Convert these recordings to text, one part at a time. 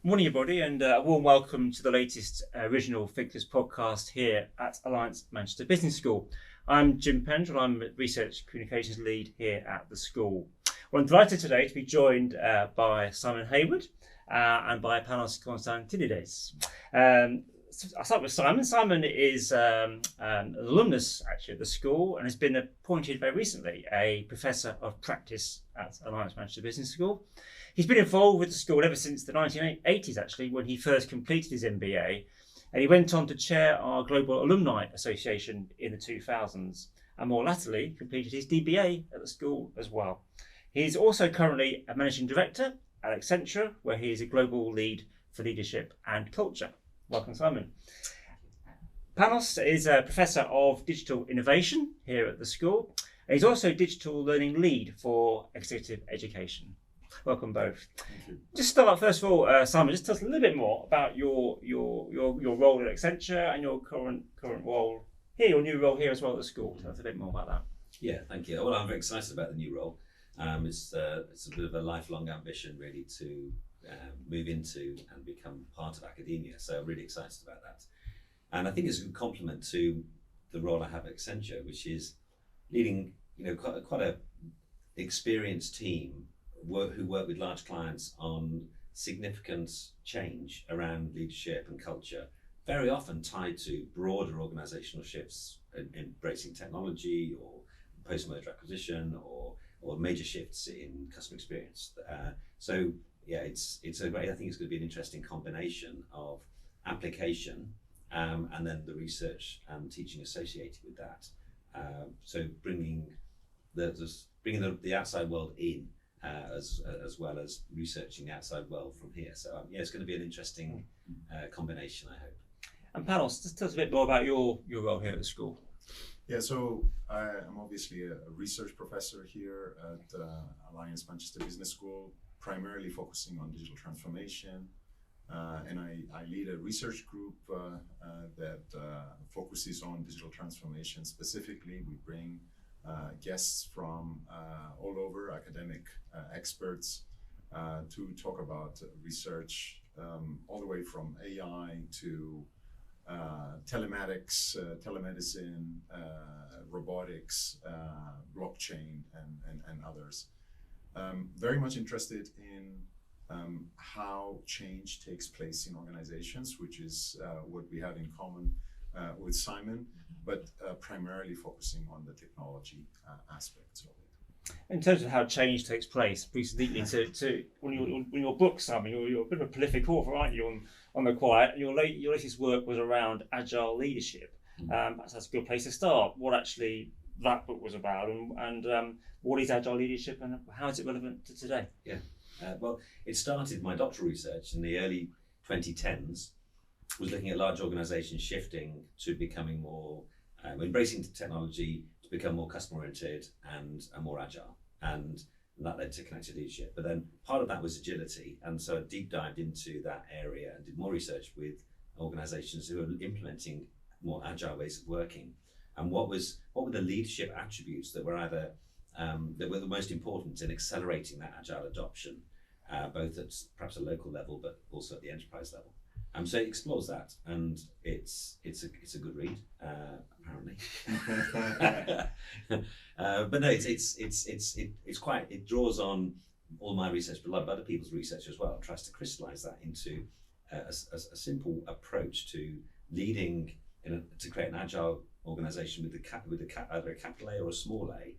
Morning, everybody, and a warm welcome to the latest original Thinkers podcast here at Alliance Manchester Business School. I'm Jim Pendrell. I'm Research Communications Lead here at the school. Well, I'm delighted today to be joined by Simon Hayward and by Panos Constantinides. I'll start with Simon. Simon is an alumnus actually at the school and has been appointed very recently a Professor of Practice at Alliance Manchester Business School. He's been involved with the school ever since the 1980s, actually, when he first completed his MBA. And he went on to chair our Global Alumni Association in the 2000s, and more latterly completed his DBA at the school as well. He's also currently a Managing Director at Accenture, where he is a Global Lead for Leadership and Culture. Welcome, Simon. Panos is a Professor of Digital Innovation here at the school. And he's also Digital Learning Lead for Executive Education. Welcome both. Thank you. Just start first of all, Simon. Just tell us a little bit more about your role at Accenture and your current role here, your new role here as well at the school. Tell us a bit more about that. Yeah, thank you. Well, I'm very excited about the new role. It's a bit of a lifelong ambition, really, to move into and become part of academia. So I'm really excited about that. And I think it's a good complement to the role I have at Accenture, which is leading, quite a experienced team who work with large clients on significant change around leadership and culture, very often tied to broader organizational shifts, embracing technology or post-merger acquisition or major shifts in customer experience. It's a great, I think it's going to be an interesting combination of application and then the research and teaching associated with that. So bringing the outside world in, as well as researching the outside world from here. So it's going to be an interesting combination, I hope. And Panos, just tell us a bit more about your role here at the school. Yeah, so I'm obviously a research professor here at Alliance Manchester Business School, primarily focusing on digital transformation. And I lead a research group that focuses on digital transformation. Specifically, we bring guests from all over, academic experts, to talk about research all the way from AI to telematics, telemedicine, robotics, blockchain, and others. Very much interested in how change takes place in organizations, which is what we have in common with Simon, but primarily focusing on the technology aspects of it. In terms of how change takes place, please neatly to when your book, Simon, you're a bit of a prolific author, aren't you? On the quiet, your latest work was around agile leadership. That's a good place to start. What actually that book was about, and what is agile leadership, and how is it relevant to today? Yeah, well, it started my doctoral research in the early 2010s. Was looking at large organizations shifting to becoming more, embracing technology to become more customer oriented and more agile. And that led to connected leadership. But then part of that was agility. And so I deep dived into that area and did more research with organizations who are implementing more agile ways of working. And what were the leadership attributes that were either, that were the most important in accelerating that agile adoption, both at perhaps a local level, but also at the enterprise level. So it explores that, and it's a good read, apparently. But no, it draws on all my research, but a lot of other people's research as well. It tries to crystallize that into a simple approach to leading to create an agile organization with either a capital A or a small A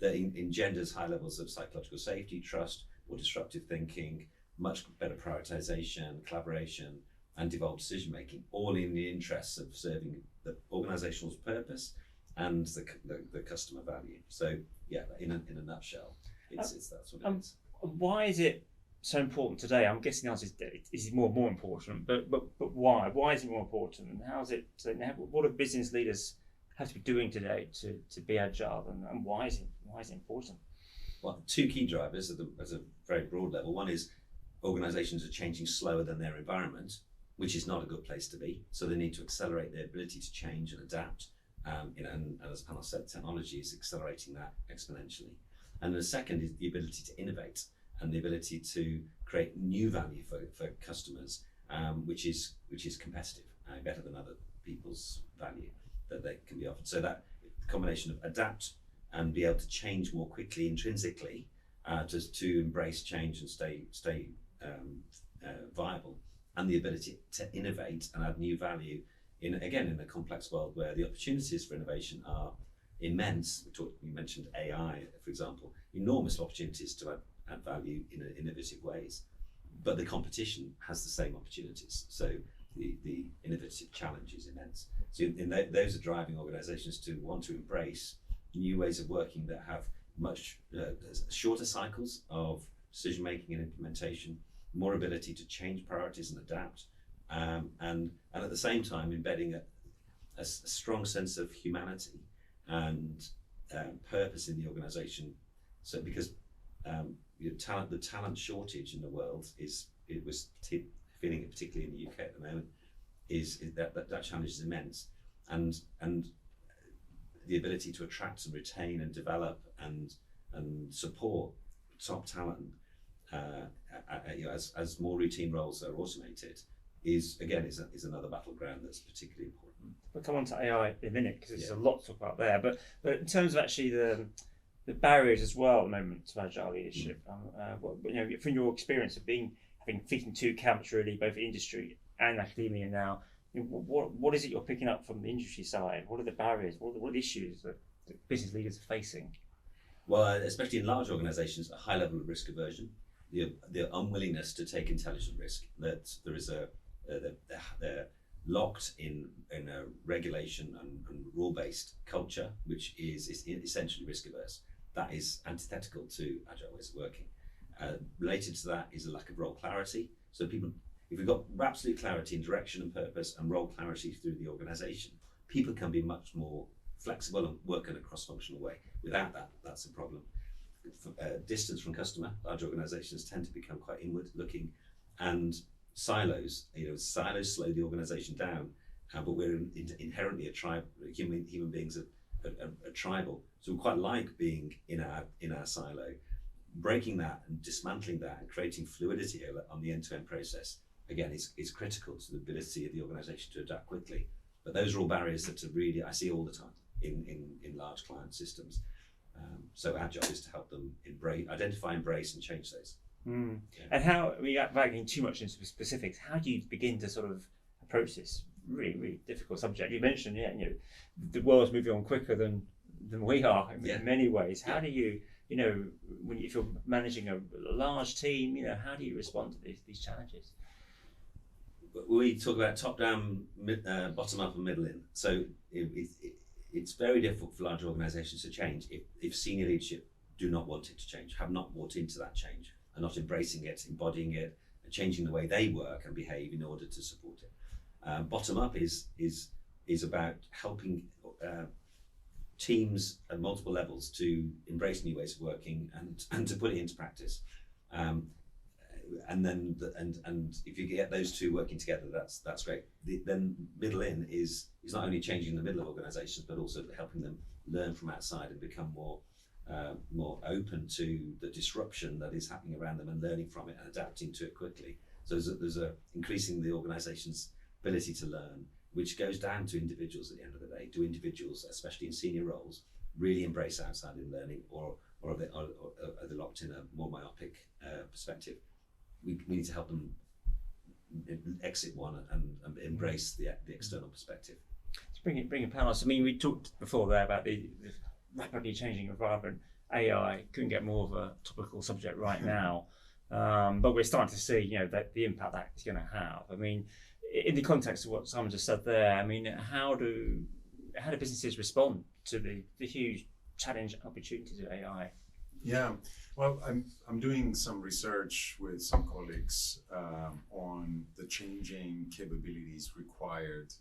that engenders high levels of psychological safety, trust, or disruptive thinking, much better prioritization, collaboration, and devolved decision-making, all in the interests of serving the organization's purpose and the customer value. So yeah, in a nutshell, it's that's what it is. Why is it so important today? I'm guessing the answer is more important, but why? Why is it more important, and how is it? So what do business leaders have to be doing today to be agile, and why is it important? Well, two key drivers at a very broad level. One is organizations are changing slower than their environment, which is not a good place to be. So they need to accelerate their ability to change and adapt. And as Panos said, technology is accelerating that exponentially. And the second is the ability to innovate and the ability to create new value for customers, which is competitive, better than other people's value that they can be offered. So that combination of adapt and be able to change more quickly intrinsically, to embrace change and stay viable, and the ability to innovate and add new value in a complex world where the opportunities for innovation are immense. We mentioned AI, for example, enormous opportunities to add value in innovative ways, but the competition has the same opportunities. So the innovative challenge is immense. So those are driving organizations to want to embrace new ways of working that have much shorter cycles of decision making and implementation, more ability to change priorities and adapt, and at the same time embedding a strong sense of humanity and purpose in the organization. So because the talent shortage in the world feeling it particularly in the UK at the moment, is that challenge is immense, and the ability to attract and retain and develop and support top talent as more routine roles are automated is another battleground that's particularly important. We'll come on to AI in a minute because there's a lot to talk about there. But in terms of actually the barriers as well at the moment to agile leadership, from your experience of having feet in two camps really, both industry and academia now, what is it you're picking up from the industry side? What are the barriers? What are the issues that business leaders are facing? Well, especially in large organizations, a high level of risk aversion, the unwillingness to take intelligent risk, that there is they're locked in a regulation and rule-based culture, which is essentially risk averse. That is antithetical to agile ways of working. Related to that is a lack of role clarity. So people, if we've got absolute clarity in direction and purpose and role clarity through the organization, people can be much more flexible and work in a cross-functional way. Without that, that's a problem. Distance from customer, large organizations tend to become quite inward looking, and silos slow the organization down, but we're inherently a tribe. Human beings are tribal, so we quite like being in our silo. Breaking that and dismantling that and creating fluidity on the end-to-end process, again, is critical to the ability of the organization to adapt quickly. But those are all barriers that I see all the time in large client systems. So agile is to help them identify, embrace, and change those. Mm. Yeah. And how, without getting too much into specifics, how do you begin to sort of approach this really, really difficult subject? You mentioned, the world's moving on quicker than we are in many ways. How do you, if you're managing a large team, how do you respond to these challenges? We talk about top down, bottom up, and middle in. So it's very difficult for large organizations to change if senior leadership do not want it to change, have not bought into that change, are not embracing it, embodying it, and changing the way they work and behave in order to support it. Bottom up is about helping teams at multiple levels to embrace new ways of working and to put it into practice. And if you get those two working together, that's great. Then middle in is not only changing the middle of organizations, but also helping them learn from outside and become more open to the disruption that is happening around them and learning from it and adapting to it quickly. So there's increasing the organization's ability to learn, which goes down to individuals at the end of the day. Do individuals, especially in senior roles, really embrace outside in learning, or are they locked in a more myopic perspective? We need to help them exit one and embrace the external perspective. To bring in Panos, I mean, we talked before there about the rapidly changing environment. AI couldn't get more of a topical subject right now, but we're starting to see, that the impact that it's going to have. I mean, in the context of what Simon just said there, I mean, how do businesses respond to the huge challenge and opportunities of AI? Yeah, well, I'm doing some research with some colleagues on the changing capabilities required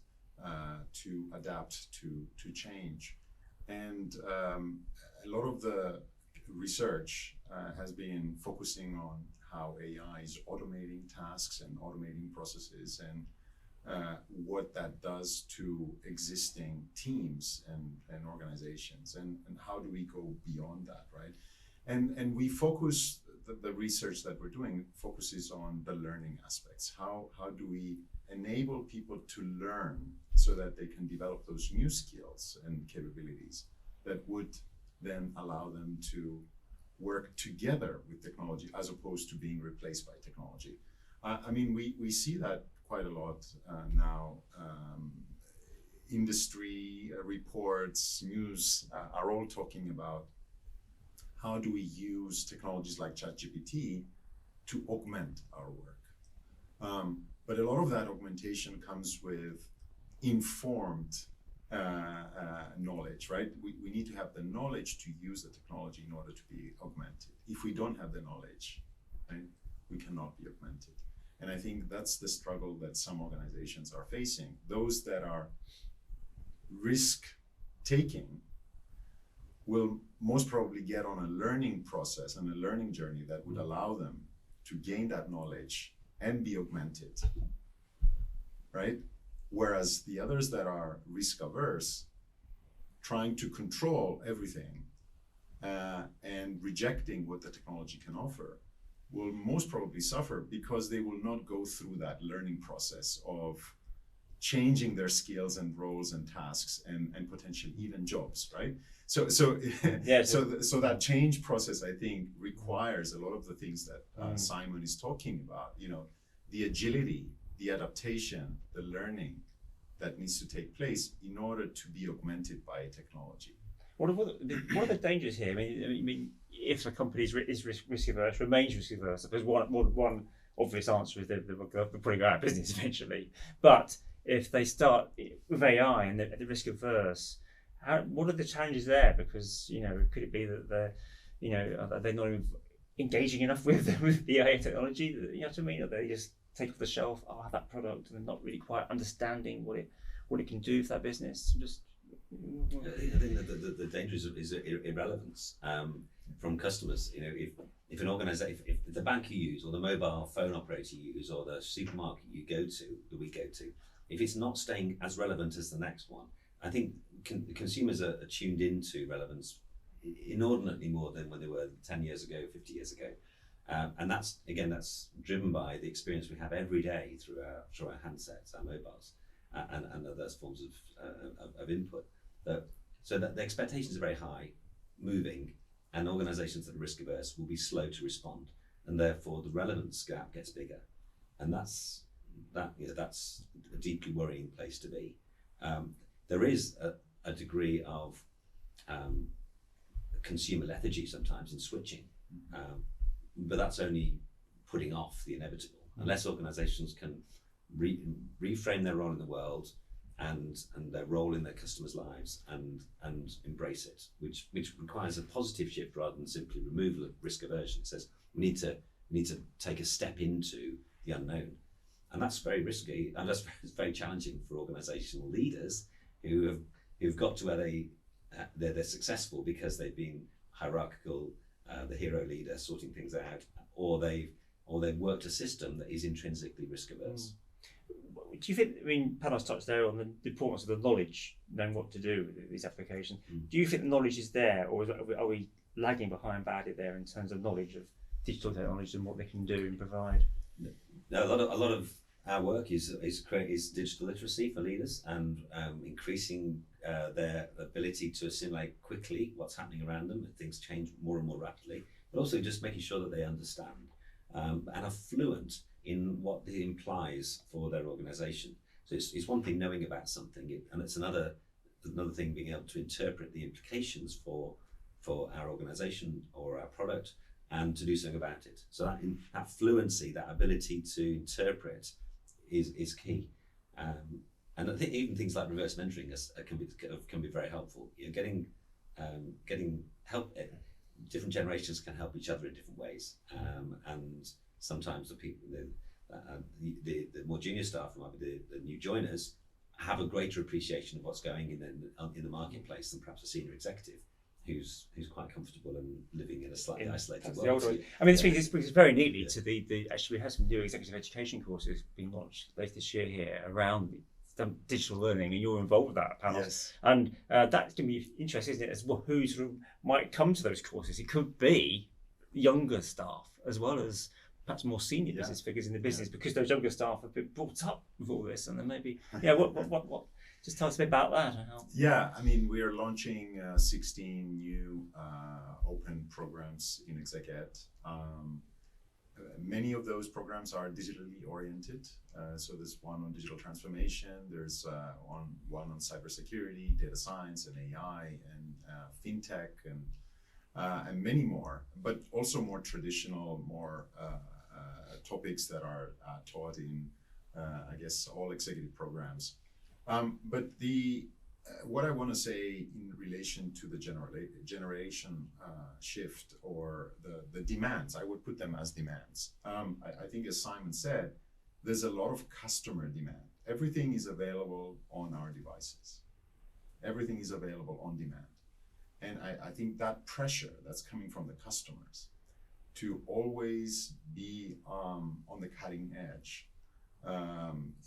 to adapt to change, and a lot of the research has been focusing on how AI is automating tasks and automating processes, and what that does to existing teams and organizations, and how do we go beyond that, right? And we focus the research that we're doing focuses on the learning aspects. How do we enable people to learn so that they can develop those new skills and capabilities that would then allow them to work together with technology as opposed to being replaced by technology. I mean, we see that quite a lot now. Industry reports, news are all talking about how do we use technologies like ChatGPT to augment our work. But a lot of that augmentation comes with informed knowledge, right? We need to have the knowledge to use the technology in order to be augmented. If we don't have the knowledge, right, we cannot be augmented. And I think that's the struggle that some organizations are facing. Those that are risk-taking will most probably get on a learning process and a learning journey that would allow them to gain that knowledge and be augmented, right? Whereas the others that are risk-averse, trying to control everything and rejecting what the technology can offer, will most probably suffer because they will not go through that learning process of changing their skills and roles and tasks and potentially even jobs, right? So that change process, I think, requires a lot of the things that Simon is talking about. You know, the agility, the adaptation, the learning that needs to take place in order to be augmented by technology. What are the dangers here? I mean, if a company is risk averse, remains risk averse, I suppose one obvious answer is they're probably go out of business eventually. But if they start with AI and they're risk averse, what are the challenges there? Because, you know, could it be that they're not even engaging enough with the AI technology? You know what I mean? Or they just take off the shelf, I have that product, and they're not really quite understanding what it can do for that business. I think that the danger is irrelevance from customers. You know, if an organization, if the bank you use, or the mobile phone operator you use, or the supermarket we go to, if it's not staying as relevant as the next one, I think consumers are tuned into relevance inordinately more than when they were 10 years ago, 50 years ago. And that's driven by the experience we have every day through our handsets, our mobiles, and other forms of input. So that the expectations are very high, moving, and organisations that are risk averse will be slow to respond, and therefore the relevance gap gets bigger, and that's a deeply worrying place to be. There is a degree of consumer lethargy sometimes in switching, but that's only putting off the inevitable. Unless organisations can reframe their role in the world and their role in their customers' lives and embrace it, which requires a positive shift rather than simply removal of risk aversion. It says we need to take a step into the unknown, and that's very risky, and that's very challenging for organisational leaders who've got to where they're successful because they've been hierarchical, the hero leader sorting things out, or they've worked a system that is intrinsically risk averse. Do you think, I mean, Panos touched there on the importance of the knowledge, knowing what to do with these applications. Do you think the knowledge is there, or are we lagging behind badly there in terms of knowledge of digital technology and what they can do and provide? No, a lot of our work is digital literacy for leaders and increasing their ability to assimilate quickly what's happening around them. Things change more and more rapidly, but also just making sure that they understand and are fluent in what it implies for their organisation. So it's one thing knowing about something, and it's another thing being able to interpret the implications for our organisation or our product and to do something about it. So that fluency, that ability to interpret is key. And I think even things like reverse mentoring can be very helpful. You're getting help. Different generations can help each other in different ways, and sometimes the more junior staff, who might be the new joiners, have a greater appreciation of what's going in the marketplace than perhaps a senior executive who's quite comfortable and living in a slightly isolated world. I mean, this brings us very neatly to the actually we have some new executive education courses being launched later this year here around digital learning, and you're involved with that, Panos. Yes. And that can be interesting, isn't it, as well, who sort of might come to those courses. It could be younger staff as well as perhaps more senior Yeah. business figures in the business, because those younger staff have been brought up with all this, and then maybe what just tell us a bit about that and how. Yeah, I mean, we are launching 16 new open programs in Exec Ed. Many of those programs are digitally oriented. So there's one on digital transformation, there's one on cybersecurity, data science, and AI, and fintech, and many more. But also more traditional, more topics that are taught in, I guess, all executive programs. But what I want to say in relation to the generation shift, or the demands, I would put them as demands. I think, as Simon said, there's a lot of customer demand. Everything is available on our devices. Everything is available on demand. And I think that pressure that's coming from the customers to always be on the cutting edge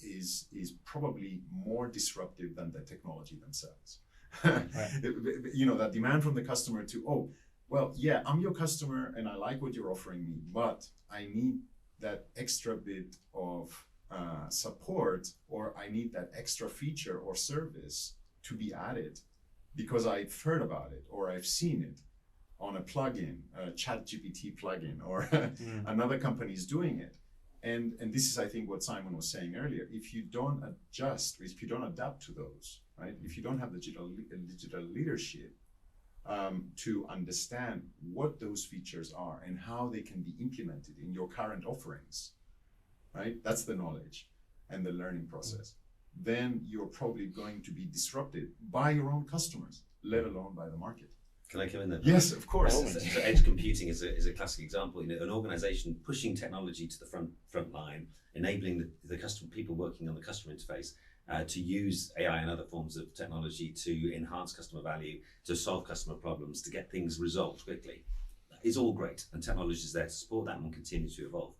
is probably more disruptive than the technology themselves. Right. You know, that demand from the customer to, oh, well, yeah, I'm your customer and I like what you're offering me, but I need that extra bit of support, or I need that extra feature or service to be added because I've heard about it or I've seen it on a plugin, a ChatGPT plugin, or another company is doing it. And this is, I think, what Simon was saying earlier. If you don't adjust, if you don't adapt to those, right? If you don't have the digital leadership to understand what those features are and how they can be implemented in your current offerings, right? That's the knowledge and the learning process. Then you're probably going to be disrupted by your own customers, let alone by the market. Can I come in there? Yes, of course. So edge computing is a classic example. You know, an organization pushing technology to the front line, enabling the customer, people working on the customer interface, to use AI and other forms of technology to enhance customer value, to solve customer problems, to get things resolved quickly. Is all great, and technology is there to support that and will continue to evolve.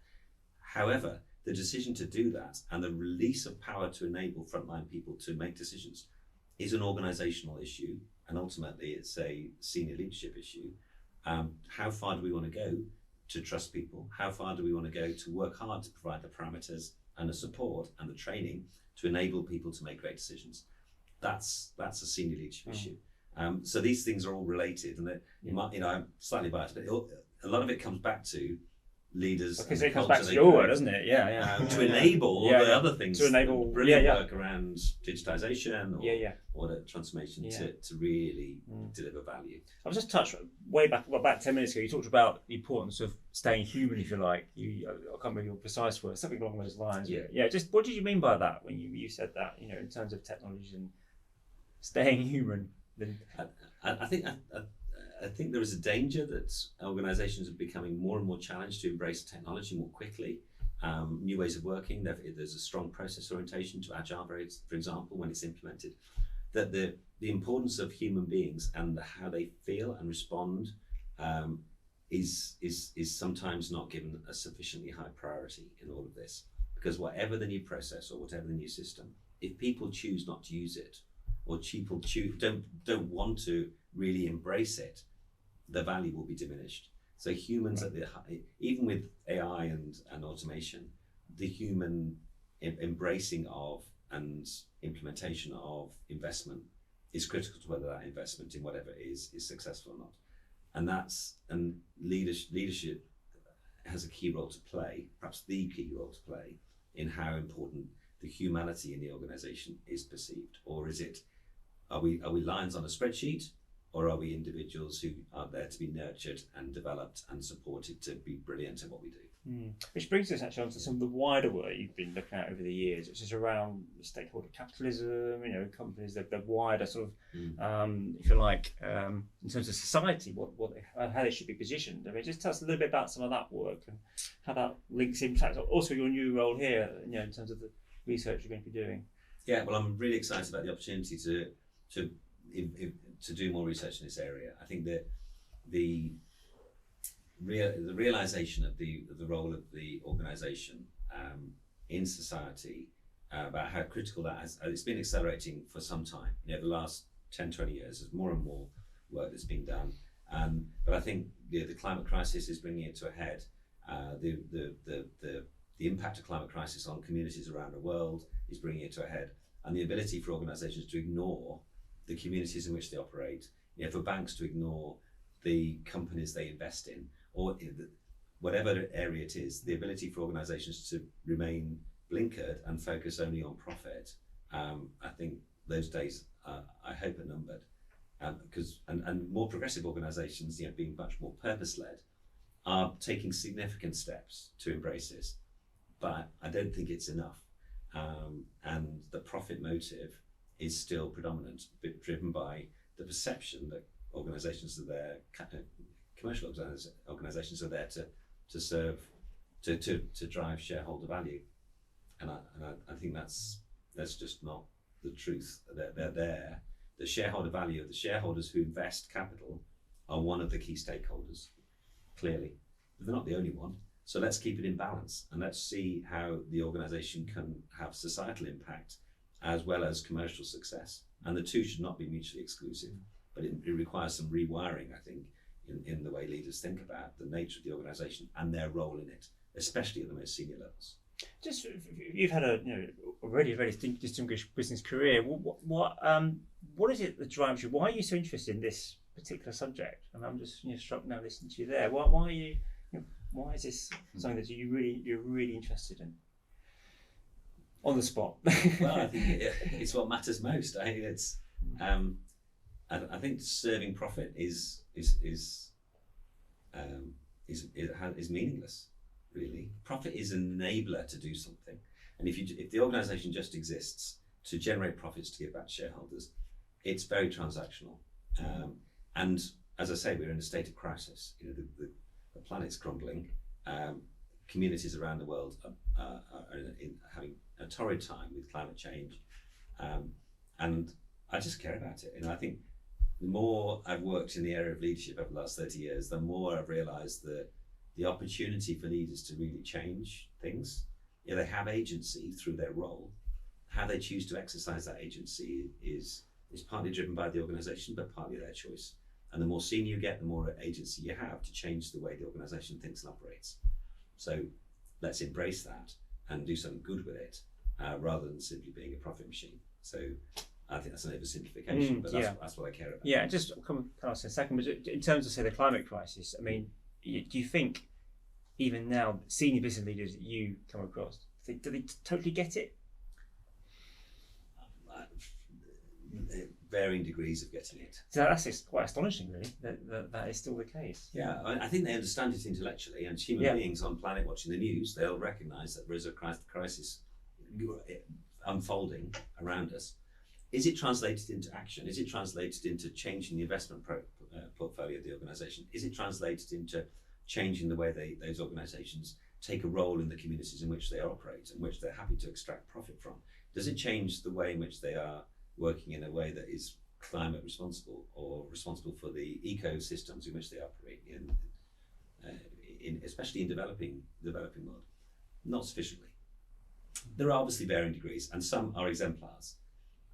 However, the decision to do that and the release of power to enable frontline people to make decisions is an organizational issue. And ultimately, it's a senior leadership issue. How far do we want to go to trust people? How far do we want to go to work hard to provide the parameters and the support and the training to enable people to make great decisions? That's a senior leadership issue. So these things are all related, and I'm slightly biased, but a lot of it comes back to leaders. Because it comes back to your word, doesn't it? To enable all the other things. To enable brilliant work around digitization or the transformation to really deliver value. I was just touched way back, about 10 minutes ago, you talked about the importance of staying human, if you like. I can't remember your precise words, something along those lines. Yeah. Just what did you mean by that when you said that, you know, in terms of technology and staying human? I think there is a danger that organizations are becoming more and more challenged to embrace technology more quickly. New ways of working, there's a strong process orientation to agile, for example, when it's implemented. That the importance of human beings and how they feel and respond is sometimes not given a sufficiently high priority in all of this. Because whatever the new process or whatever the new system, if people choose not to use it, or people don't want to really embrace it, the value will be diminished. So humans, even with AI and automation, the human embracing of and implementation of investment is critical to whether that investment in whatever it is successful or not. And leadership has a key role to play, perhaps the key role to play, in how important the humanity in the organization is perceived. Or are we lions on a spreadsheet, or are we individuals who are there to be nurtured and developed and supported to be brilliant at what we do? Which brings us actually onto some of the wider work you've been looking at over the years, which is around stakeholder capitalism, you know, companies, the wider sort of, if you like, in terms of society, how they should be positioned. I mean, just tell us a little bit about some of that work and how that links in, also your new role here, you know, in terms of the research you're going to be doing. Yeah, well, I'm really excited about the opportunity to do more research in this area. I think that the realization of the role of the organization in society, about how critical that it's been accelerating for some time. You know, the last 10, 20 years, there's more and more work that's been done, But I think the climate crisis is bringing it to a head. The impact of climate crisis on communities around the world is bringing it to a head, and the ability for organisations to ignore the communities in which they operate, for banks to ignore the companies they invest in, or whatever area it is, the ability for organisations to remain blinkered and focus only on profit. I think those days, I hope, are numbered. Because more progressive organisations, being much more purpose-led, are taking significant steps to embrace this, but I don't think it's enough. And the profit motive is still predominant, driven by the perception that organisations are there, commercial organisations are there to serve, to drive shareholder value, and I think that's just not the truth. They're there. The shareholder value of the shareholders who invest capital are one of the key stakeholders, clearly, but they're not the only one. So let's keep it in balance, and let's see how the organisation can have societal impact as well as commercial success. And the two should not be mutually exclusive, but it requires some rewiring, I think, in the way leaders think about the nature of the organisation and their role in it, especially at the most senior levels. Just, you've had a already a very distinguished business career. What is it that drives you? Why are you so interested in this particular subject? And I'm just struck now listening to you there. Why are you? Why is this something that you're really interested in? On the spot. Well, I think it's what matters most. I think it's. I think serving profit is meaningless. Really, profit is an enabler to do something, and if the organisation just exists to generate profits to give back to shareholders, it's very transactional. And as I say, we're in a state of crisis. The planet's crumbling. Communities around the world are having a torrid time with climate change, and I just care about it. I think the more I've worked in the area of leadership over the last 30 years, the more I've realised that the opportunity for leaders to really change things, they have agency through their role. How they choose to exercise that agency is partly driven by the organisation, but partly their choice. And the more senior you get, the more agency you have to change the way the organisation thinks and operates. So let's embrace that and do something good with it, rather than simply being a profit machine. So I think that's an oversimplification, but that's what I care about. Yeah, just come in a second, but in terms of, say, the climate crisis, I mean, do you think even now senior business leaders that you come across, do they totally get it? Varying degrees of getting it. So that's quite astonishing, really, that is still the case. Yeah, I think they understand it intellectually, and human beings on planet watching the news, they'll recognise that there is a crisis unfolding around us. Is it translated into action? Is it translated into changing the investment portfolio of the organisation? Is it translated into changing the way those organisations take a role in the communities in which they operate and which they're happy to extract profit from? Does it change the way in which they are working in a way that is climate responsible or responsible for the ecosystems in which they operate in especially in developing world? Not sufficiently. There are obviously varying degrees, and some are exemplars,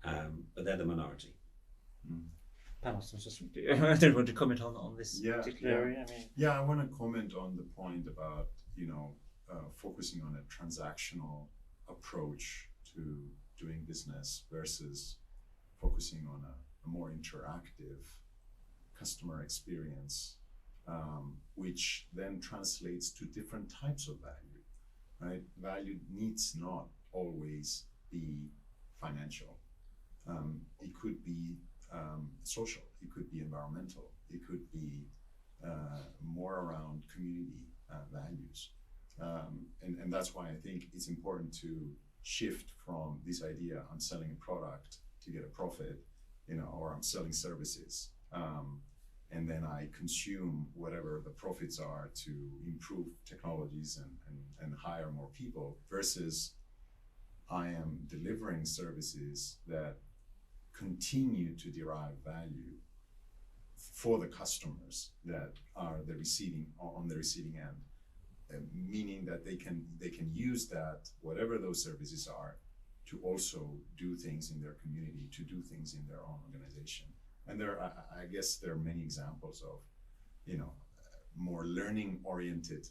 but they're the minority. Panos, I don't want to comment on this particular area. I want to comment on the point about focusing on a transactional approach to doing business versus focusing on a more interactive customer experience, which then translates to different types of value. Right? Value needs not always be financial. It could be social, it could be environmental, it could be more around community values. And that's why I think it's important to shift from this idea I'm selling a product to get a profit, or I'm selling services, and then I consume whatever the profits are to improve technologies and hire more people, versus I am delivering services that continue to derive value for the customers that are on the receiving end, meaning that they can use that, whatever those services are, to also do things in their community, to do things in their own organization. And I guess there are many examples more learning-oriented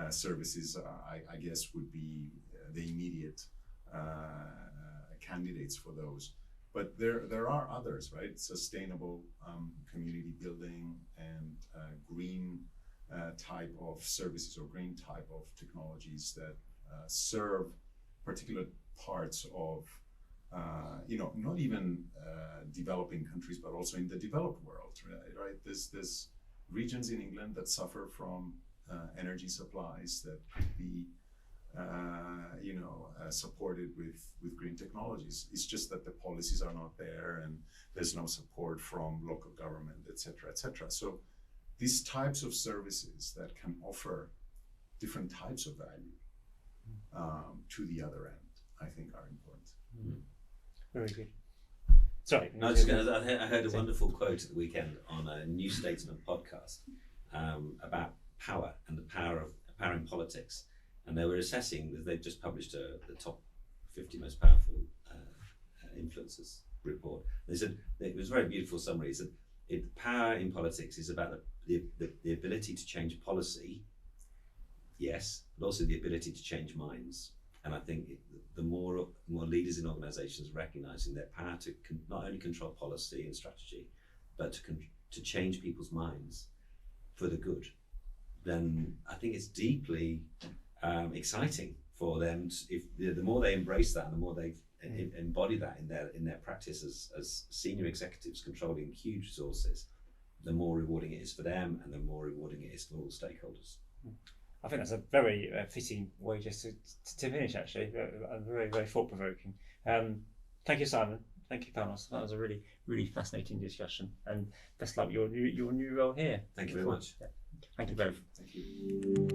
services, I guess, would be the immediate candidates for those. But there are others, right? Sustainable community building and green type of services or green type of technologies that serve particular parts of, not even developing countries, but also in the developed world, right? There's regions in England that suffer from energy supplies that could be supported with green technologies. It's just that the policies are not there and there's no support from local government, et cetera. So these types of services that can offer different types of value to the other end, I think are important. Very good. Sorry. No, I heard a wonderful quote at the weekend on a New Statesman podcast about power and the power in politics. And they were assessing, they've just published the top 50 most powerful influencers report. They said, it was a very beautiful summary. He said, power in politics is about the ability to change policy, yes, but also the ability to change minds. And I think the more leaders in organizations recognizing their power to not only control policy and strategy, but to change people's minds for the good, then I think it's deeply exciting for them. If the more they embrace that and the more they embody that in their practice as senior executives controlling huge resources, the more rewarding it is for them and the more rewarding it is for all stakeholders. I think that's a very fitting way just to finish, actually. Very, very thought-provoking. Thank you, Simon. Thank you, Panos. That was a really, really fascinating discussion, and best luck your new role here. Thank you very much. Yeah. Thank you both. Thank you.